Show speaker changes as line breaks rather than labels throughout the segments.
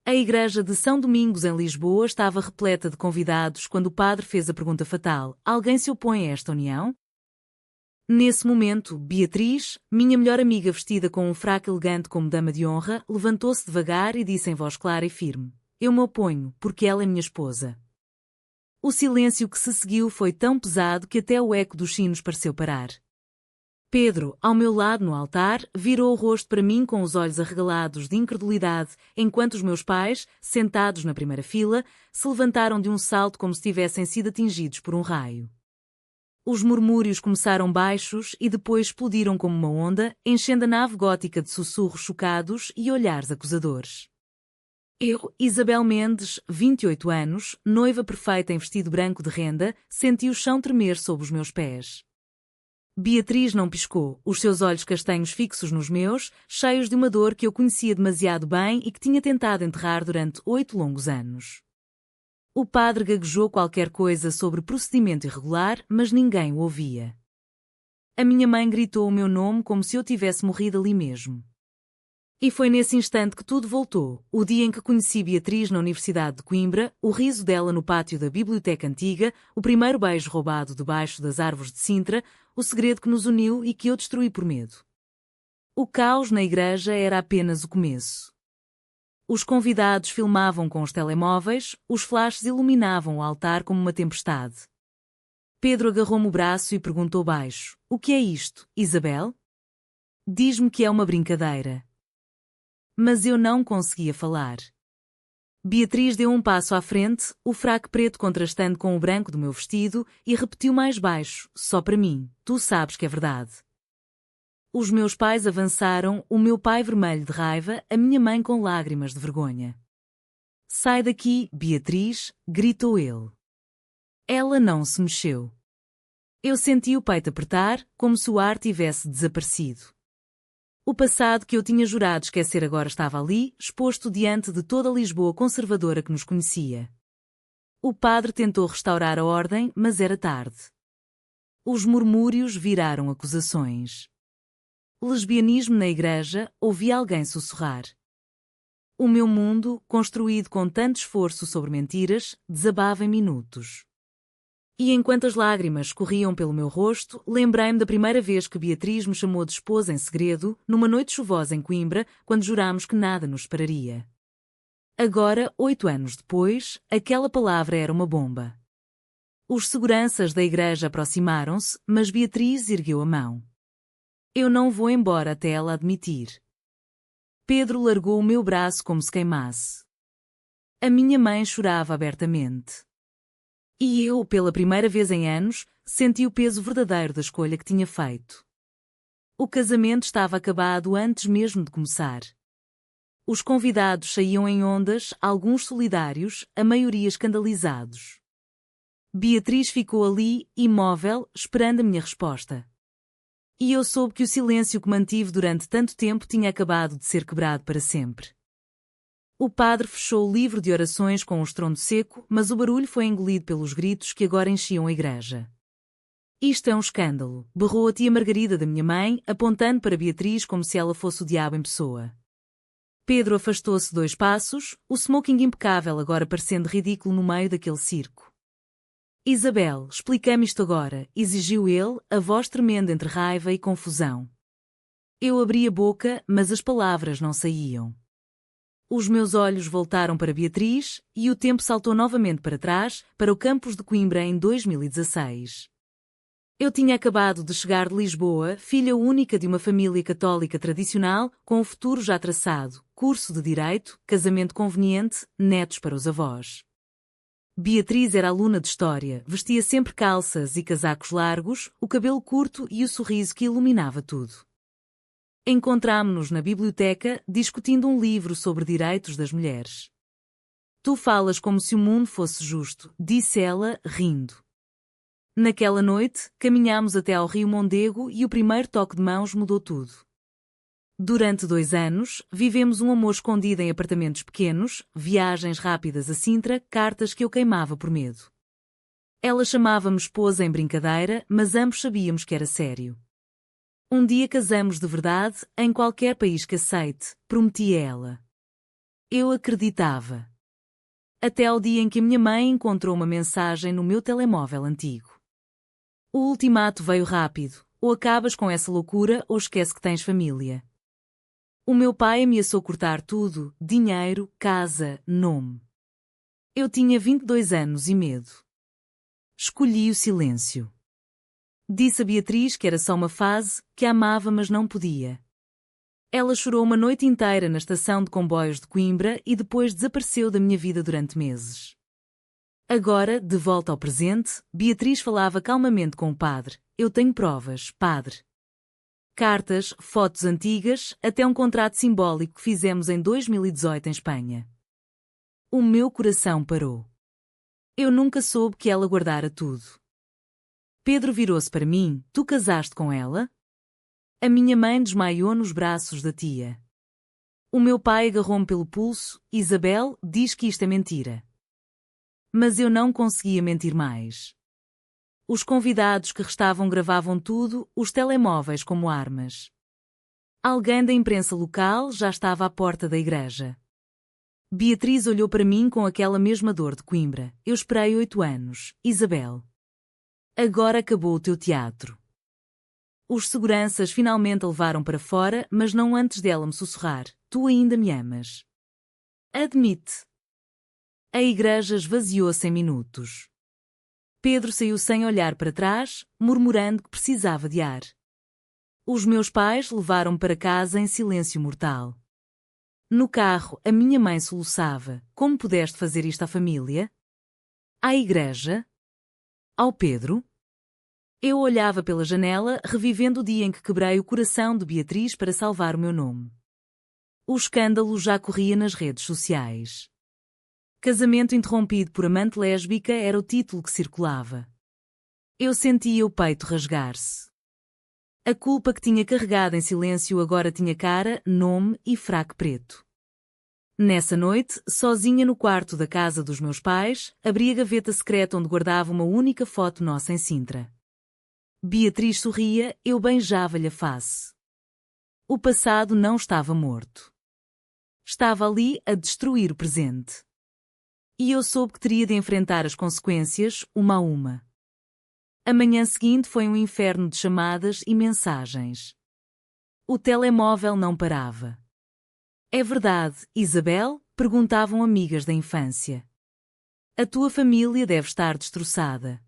A igreja de São Domingos em Lisboa estava repleta de convidados quando o padre fez a pergunta fatal: alguém se opõe a esta união? Nesse momento, Beatriz, minha melhor amiga vestida com um fraque elegante como dama de honra, levantou-se devagar e disse em voz clara e firme: eu me oponho, porque ela é minha esposa. O silêncio que se seguiu foi tão pesado que até o eco dos sinos pareceu parar. Pedro, ao meu lado no altar, virou o rosto para mim com os olhos arregalados de incredulidade, enquanto os meus pais, sentados na primeira fila, se levantaram de um salto como se tivessem sido atingidos por um raio. Os murmúrios começaram baixos e depois explodiram como uma onda, enchendo a nave gótica de sussurros chocados e olhares acusadores. Eu, Isabel Mendes, 28 anos, noiva perfeita em vestido branco de renda, senti o chão tremer sob os meus pés. Beatriz não piscou, os seus olhos castanhos fixos nos meus, cheios de uma dor que eu conhecia demasiado bem e que tinha tentado enterrar durante 8 longos anos. O padre gaguejou qualquer coisa sobre procedimento irregular, mas ninguém o ouvia. A minha mãe gritou o meu nome como se eu tivesse morrido ali mesmo. E foi nesse instante que tudo voltou, o dia em que conheci Beatriz na Universidade de Coimbra, o riso dela no pátio da Biblioteca Antiga, o primeiro beijo roubado debaixo das árvores de Sintra, o segredo que nos uniu e que eu destruí por medo. O caos na igreja era apenas o começo. Os convidados filmavam com os telemóveis, os flashes iluminavam o altar como uma tempestade. Pedro agarrou-me o braço e perguntou baixo: o que é isto, Isabel? Diz-me que é uma brincadeira. Mas eu não conseguia falar. Beatriz deu um passo à frente, o fraque preto contrastando com o branco do meu vestido, e repetiu mais baixo, só para mim: tu sabes que é verdade. Os meus pais avançaram, o meu pai vermelho de raiva, a minha mãe com lágrimas de vergonha. Sai daqui, Beatriz, gritou ele. Ela não se mexeu. Eu senti o peito apertar, como se o ar tivesse desaparecido. O passado que eu tinha jurado esquecer agora estava ali, exposto diante de toda a Lisboa conservadora que nos conhecia. O padre tentou restaurar a ordem, mas era tarde. Os murmúrios viraram acusações. Lesbianismo na igreja, ouvi alguém sussurrar. O meu mundo, construído com tanto esforço sobre mentiras, desabava em minutos. E enquanto as lágrimas corriam pelo meu rosto, lembrei-me da primeira vez que Beatriz me chamou de esposa em segredo, numa noite chuvosa em Coimbra, quando jurámos que nada nos separaria. Agora, 8 anos depois, aquela palavra era uma bomba. Os seguranças da igreja aproximaram-se, mas Beatriz ergueu a mão. Eu não vou embora até ela admitir. Pedro largou o meu braço como se queimasse. A minha mãe chorava abertamente. E eu, pela primeira vez em anos, senti o peso verdadeiro da escolha que tinha feito. O casamento estava acabado antes mesmo de começar. Os convidados saíam em ondas, alguns solidários, a maioria escandalizados. Beatriz ficou ali, imóvel, esperando a minha resposta. E eu soube que o silêncio que mantive durante tanto tempo tinha acabado de ser quebrado para sempre. O padre fechou o livro de orações com um estrondo seco, mas o barulho foi engolido pelos gritos que agora enchiam a igreja. Isto é um escândalo, berrou a tia Margarida da minha mãe, apontando para Beatriz como se ela fosse o diabo em pessoa. Pedro afastou-se 2 passos, o smoking impecável agora parecendo ridículo no meio daquele circo. Isabel, explica-me isto agora, exigiu ele, a voz tremendo entre raiva e confusão. Eu abri a boca, mas as palavras não saíam. Os meus olhos voltaram para Beatriz, e o tempo saltou novamente para trás, para o campus de Coimbra em 2016. Eu tinha acabado de chegar de Lisboa, filha única de uma família católica tradicional, com o futuro já traçado, curso de direito, casamento conveniente, netos para os avós. Beatriz era aluna de História, vestia sempre calças e casacos largos, o cabelo curto e o sorriso que iluminava tudo. Encontrámo-nos na biblioteca, discutindo um livro sobre direitos das mulheres. Tu falas como se o mundo fosse justo, disse ela, rindo. Naquela noite, caminhámos até ao Rio Mondego e o primeiro toque de mãos mudou tudo. Durante 2 anos, vivemos um amor escondido em apartamentos pequenos, viagens rápidas a Sintra, cartas que eu queimava por medo. Ela chamava-me esposa em brincadeira, mas ambos sabíamos que era sério. Um dia casamos de verdade, em qualquer país que aceite, prometi a ela. Eu acreditava. Até ao dia em que a minha mãe encontrou uma mensagem no meu telemóvel antigo. O ultimato veio rápido: ou acabas com essa loucura ou esquece que tens família. O meu pai ameaçou cortar tudo: dinheiro, casa, nome. Eu tinha 22 anos e medo. Escolhi o silêncio. Disse a Beatriz que era só uma fase, que a amava mas não podia. Ela chorou uma noite inteira na estação de comboios de Coimbra e depois desapareceu da minha vida durante meses. Agora, de volta ao presente, Beatriz falava calmamente com o padre. Eu tenho provas, padre. Cartas, fotos antigas, até um contrato simbólico que fizemos em 2018 em Espanha. O meu coração parou. Eu nunca soube que ela guardara tudo. Pedro virou-se para mim: tu casaste com ela? A minha mãe desmaiou nos braços da tia. O meu pai agarrou-me pelo pulso: Isabel, diz que isto é mentira. Mas eu não conseguia mentir mais. Os convidados que restavam gravavam tudo, os telemóveis como armas. Alguém da imprensa local já estava à porta da igreja. Beatriz olhou para mim com aquela mesma dor de Coimbra. Eu esperei 8 anos, Isabel. Agora acabou o teu teatro. Os seguranças finalmente a levaram para fora, mas não antes dela me sussurrar: tu ainda me amas. Admite. A igreja esvaziou-se em minutos. Pedro saiu sem olhar para trás, murmurando que precisava de ar. Os meus pais levaram-me para casa em silêncio mortal. No carro, a minha mãe soluçava: como pudeste fazer isto à família? À igreja? Ao Pedro? Eu olhava pela janela, revivendo o dia em que quebrei o coração de Beatriz para salvar o meu nome. O escândalo já corria nas redes sociais. Casamento interrompido por amante lésbica era o título que circulava. Eu sentia o peito rasgar-se. A culpa que tinha carregado em silêncio agora tinha cara, nome e fraque preto. Nessa noite, sozinha no quarto da casa dos meus pais, abri a gaveta secreta onde guardava uma única foto nossa em Sintra. Beatriz sorria, eu beijava-lhe a face. O passado não estava morto. Estava ali a destruir o presente. E eu soube que teria de enfrentar as consequências, uma a uma. A manhã seguinte foi um inferno de chamadas e mensagens. O telemóvel não parava. É verdade, Isabel? Perguntavam amigas da infância. A tua família deve estar destroçada.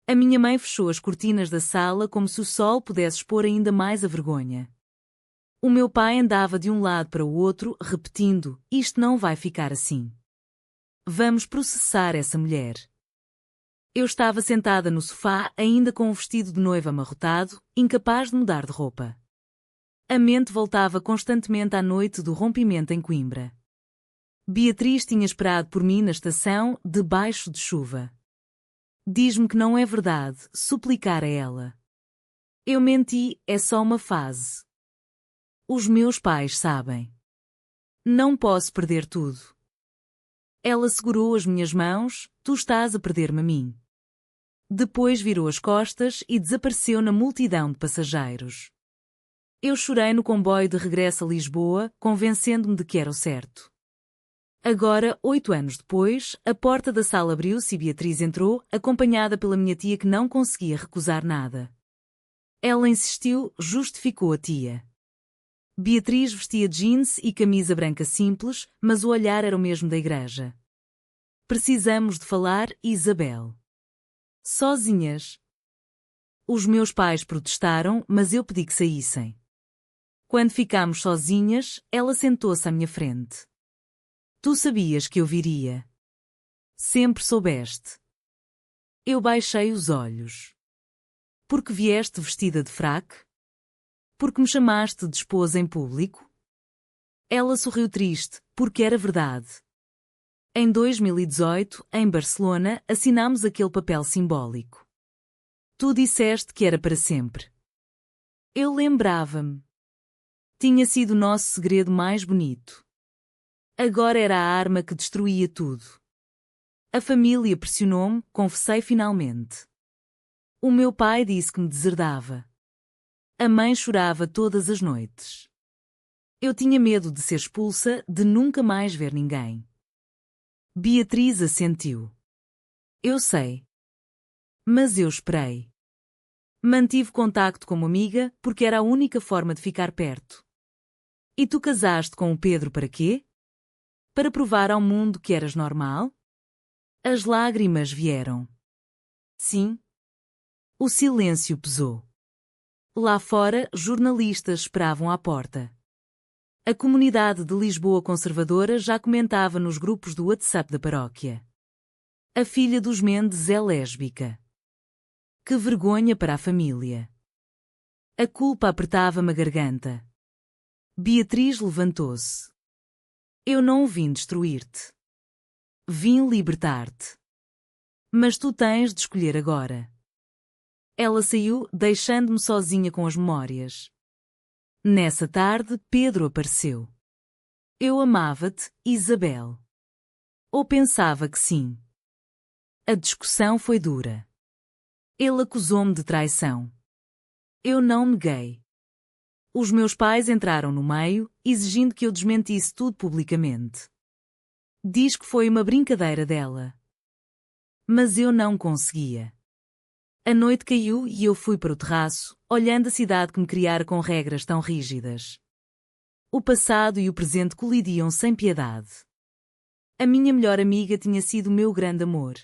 A minha mãe fechou as cortinas da sala como se o sol pudesse expor ainda mais a vergonha. O meu pai andava de um lado para o outro, repetindo: isto não vai ficar assim. Vamos processar essa mulher. Eu estava sentada no sofá, ainda com o vestido de noiva amarrotado, incapaz de mudar de roupa. A mente voltava constantemente à noite do rompimento em Coimbra. Beatriz tinha esperado por mim na estação, debaixo de chuva. Diz-me que não é verdade, suplicar a ela. Eu menti, é só uma fase. Os meus pais sabem. Não posso perder tudo. Ela segurou as minhas mãos: tu estás a perder-me a mim. Depois virou as costas e desapareceu na multidão de passageiros. Eu chorei no comboio de regresso a Lisboa, convencendo-me de que era o certo. Agora, 8 anos depois, a porta da sala abriu-se e Beatriz entrou, acompanhada pela minha tia que não conseguia recusar nada. Ela insistiu, justificou a tia. Beatriz vestia jeans e camisa branca simples, mas o olhar era o mesmo da igreja. Precisamos de falar, Isabel. Sozinhas. Os meus pais protestaram, mas eu pedi que saíssem. Quando ficámos sozinhas, ela sentou-se à minha frente. Tu sabias que eu viria. Sempre soubeste. Eu baixei os olhos. Porque vieste vestida de fraque? Porque me chamaste de esposa em público? Ela sorriu triste, porque era verdade. Em 2018, em Barcelona, assinámos aquele papel simbólico. Tu disseste que era para sempre. Eu lembrava-me. Tinha sido o nosso segredo mais bonito. Agora era a arma que destruía tudo. A família pressionou-me, confessei finalmente. O meu pai disse que me deserdava. A mãe chorava todas as noites. Eu tinha medo de ser expulsa, de nunca mais ver ninguém. Beatriz assentiu. Eu sei. Mas eu esperei. Mantive contacto como amiga, porque era a única forma de ficar perto. E tu casaste com o Pedro para quê? Para provar ao mundo que eras normal? As lágrimas vieram. Sim. O silêncio pesou. Lá fora, jornalistas esperavam à porta. A comunidade de Lisboa conservadora já comentava nos grupos do WhatsApp da paróquia. A filha dos Mendes é lésbica. Que vergonha para a família. A culpa apertava-me a garganta. Beatriz levantou-se. Eu não vim destruir-te. Vim libertar-te. Mas tu tens de escolher agora. Ela saiu, deixando-me sozinha com as memórias. Nessa tarde, Pedro apareceu. Eu amava-te, Isabel. Ou pensava que sim. A discussão foi dura. Ele acusou-me de traição. Eu não neguei. Os meus pais entraram no meio, exigindo que eu desmentisse tudo publicamente. Diz que foi uma brincadeira dela. Mas eu não conseguia. A noite caiu e eu fui para o terraço, olhando a cidade que me criara com regras tão rígidas. O passado e o presente colidiam sem piedade. A minha melhor amiga tinha sido o meu grande amor.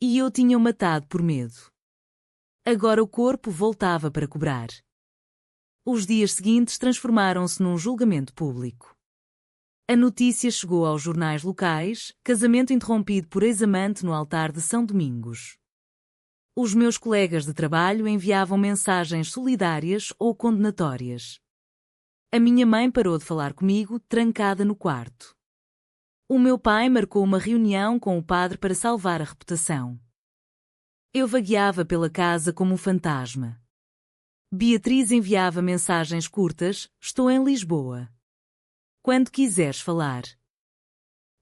E eu tinha-o matado por medo. Agora o corpo voltava para cobrar. Os dias seguintes transformaram-se num julgamento público. A notícia chegou aos jornais locais: casamento interrompido por ex-amante no altar de São Domingos. Os meus colegas de trabalho enviavam mensagens solidárias ou condenatórias. A minha mãe parou de falar comigo, trancada no quarto. O meu pai marcou uma reunião com o padre para salvar a reputação. Eu vagueava pela casa como um fantasma. Beatriz enviava mensagens curtas: estou em Lisboa. Quando quiseres falar.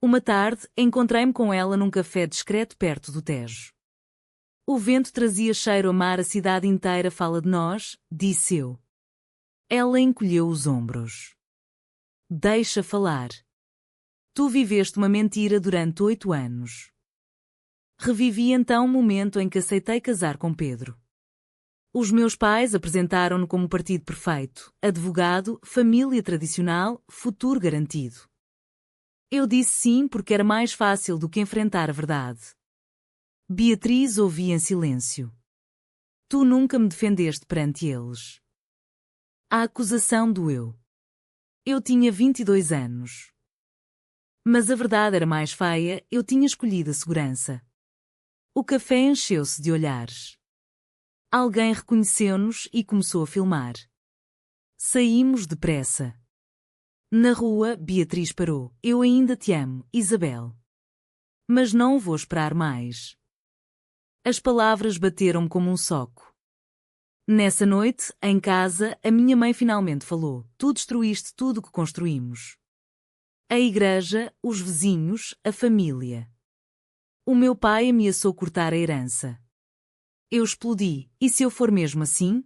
Uma tarde, encontrei-me com ela num café discreto perto do Tejo. O vento trazia cheiro a mar, a cidade inteira fala de nós, disse eu. Ela encolheu os ombros. Deixa falar. Tu viveste uma mentira durante 8 anos. Revivi então o momento em que aceitei casar com Pedro. Os meus pais apresentaram-no como partido perfeito, advogado, família tradicional, futuro garantido. Eu disse sim porque era mais fácil do que enfrentar a verdade. Beatriz ouvia em silêncio. Tu nunca me defendeste perante eles. A acusação doeu. Eu tinha 22 anos. Mas a verdade era mais feia, eu tinha escolhido a segurança. O café encheu-se de olhares. Alguém reconheceu-nos e começou a filmar. Saímos depressa. Na rua, Beatriz parou. Eu ainda te amo, Isabel. Mas não vou esperar mais. As palavras bateram-me como um soco. Nessa noite, em casa, a minha mãe finalmente falou. Tu destruíste tudo o que construímos. A igreja, os vizinhos, a família. O meu pai ameaçou cortar a herança. Eu explodi. E se eu for mesmo assim?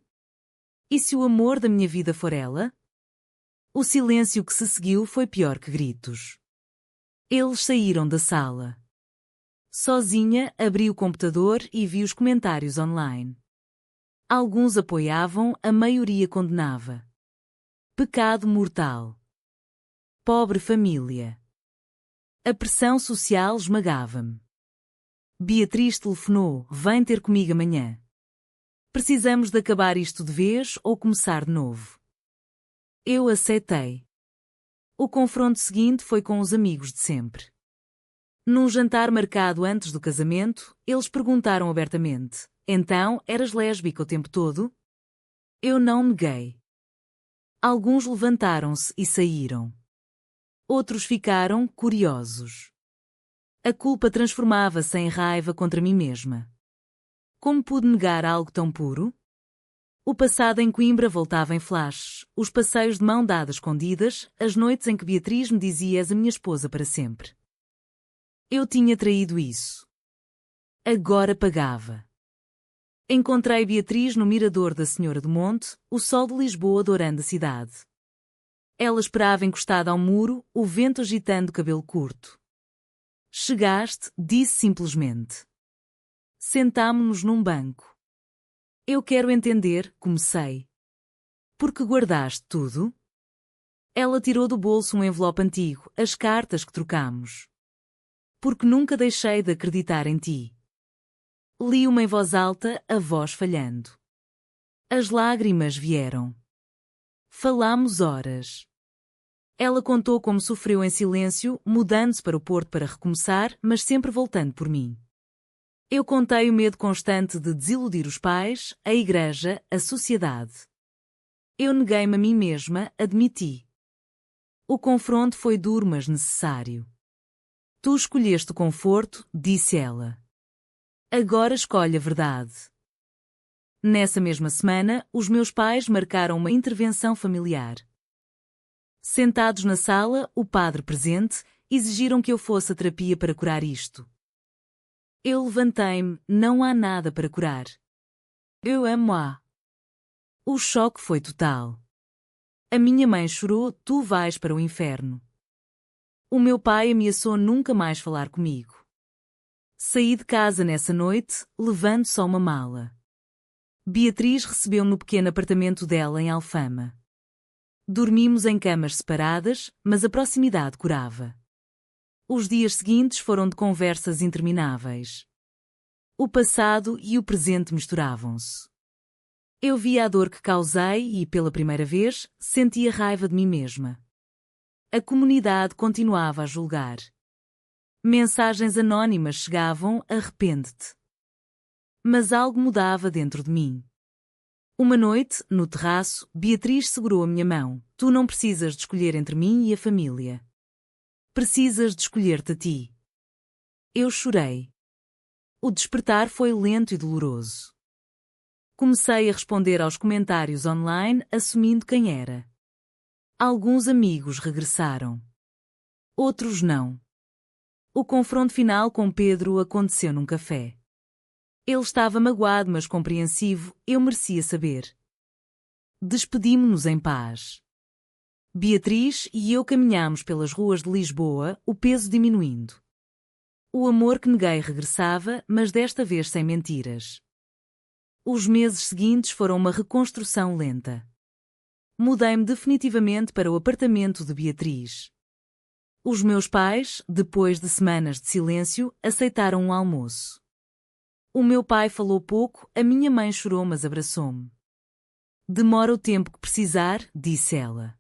E se o amor da minha vida for ela? O silêncio que se seguiu foi pior que gritos. Eles saíram da sala. Sozinha, abri o computador e vi os comentários online. Alguns apoiavam, a maioria condenava. Pecado mortal. Pobre família. A pressão social esmagava-me. Beatriz telefonou, vem ter comigo amanhã. Precisamos de acabar isto de vez ou começar de novo. Eu aceitei. O confronto seguinte foi com os amigos de sempre. Num jantar marcado antes do casamento, eles perguntaram abertamente: então, eras lésbica o tempo todo? Eu não neguei. Alguns levantaram-se e saíram. Outros ficaram curiosos. A culpa transformava-se em raiva contra mim mesma. Como pude negar algo tão puro? O passado em Coimbra voltava em flashes, os passeios de mão dada escondidas, as noites em que Beatriz me dizia: és a minha esposa para sempre. Eu tinha traído isso. Agora pagava. Encontrei Beatriz no mirador da Senhora do Monte, o sol de Lisboa dourando a cidade. Ela esperava encostada ao muro, o vento agitando o cabelo curto. Chegaste, disse simplesmente. Sentámo-nos num banco. Eu quero entender, comecei. Por que guardaste tudo? Ela tirou do bolso um envelope antigo, as cartas que trocamos. Porque nunca deixei de acreditar em ti. Li uma em voz alta, a voz falhando. As lágrimas vieram. Falámos horas. Ela contou como sofreu em silêncio, mudando-se para o Porto para recomeçar, mas sempre voltando por mim. Eu contei o medo constante de desiludir os pais, a igreja, a sociedade. Eu neguei-me a mim mesma, admiti. O confronto foi duro, mas necessário. Tu escolheste o conforto, disse ela. Agora escolhe a verdade. Nessa mesma semana, os meus pais marcaram uma intervenção familiar. Sentados na sala, o padre presente, exigiram que eu fosse à terapia para curar isto. Eu levantei-me, não há nada para curar. Eu amo-a. O choque foi total. A minha mãe chorou, tu vais para o inferno. O meu pai ameaçou nunca mais falar comigo. Saí de casa nessa noite, levando só uma mala. Beatriz recebeu-me no pequeno apartamento dela em Alfama. Dormimos em camas separadas, mas a proximidade curava. Os dias seguintes foram de conversas intermináveis. O passado e o presente misturavam-se. Eu via a dor que causei e, pela primeira vez, sentia raiva de mim mesma. A comunidade continuava a julgar. Mensagens anónimas chegavam, arrepende-te. Mas algo mudava dentro de mim. Uma noite, no terraço, Beatriz segurou a minha mão. Tu não precisas de escolher entre mim e a família. Precisas de escolher-te a ti. Eu chorei. O despertar foi lento e doloroso. Comecei a responder aos comentários online, assumindo quem era. Alguns amigos regressaram. Outros não. O confronto final com Pedro aconteceu num café. Ele estava magoado, mas compreensivo, eu merecia saber. Despedimo-nos em paz. Beatriz e eu caminhámos pelas ruas de Lisboa, o peso diminuindo. O amor que neguei regressava, mas desta vez sem mentiras. Os meses seguintes foram uma reconstrução lenta. Mudei-me definitivamente para o apartamento de Beatriz. Os meus pais, depois de semanas de silêncio, aceitaram um almoço. O meu pai falou pouco, a minha mãe chorou, mas abraçou-me. Demora o tempo que precisar, disse ela.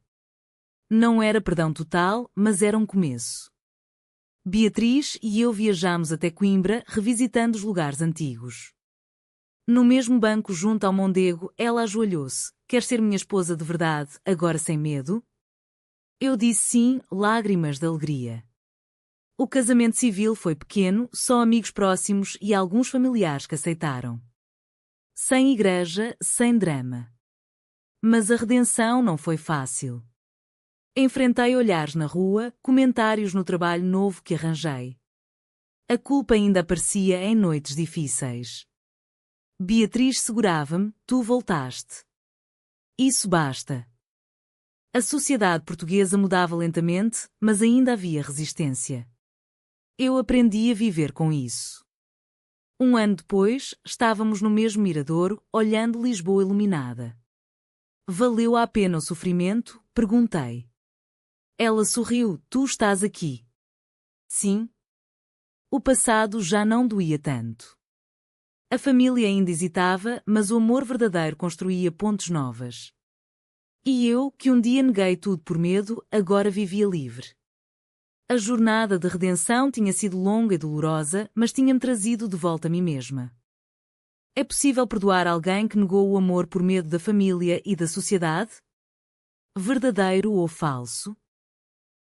Não era perdão total, mas era um começo. Beatriz e eu viajámos até Coimbra, revisitando os lugares antigos. No mesmo banco junto ao Mondego, ela ajoelhou-se. Quer ser minha esposa de verdade, agora sem medo? Eu disse sim, lágrimas de alegria. O casamento civil foi pequeno, só amigos próximos e alguns familiares que aceitaram. Sem igreja, sem drama. Mas a redenção não foi fácil. Enfrentei olhares na rua, comentários no trabalho novo que arranjei. A culpa ainda aparecia em noites difíceis. Beatriz segurava-me, tu voltaste. Isso basta. A sociedade portuguesa mudava lentamente, mas ainda havia resistência. Eu aprendi a viver com isso. Um ano depois, estávamos no mesmo miradouro, olhando Lisboa iluminada. Valeu a pena o sofrimento? Perguntei. Ela sorriu, tu estás aqui. Sim. O passado já não doía tanto. A família ainda hesitava, mas o amor verdadeiro construía pontes novas. E eu, que um dia neguei tudo por medo, agora vivia livre. A jornada de redenção tinha sido longa e dolorosa, mas tinha-me trazido de volta a mim mesma. É possível perdoar alguém que negou o amor por medo da família e da sociedade? Verdadeiro ou falso?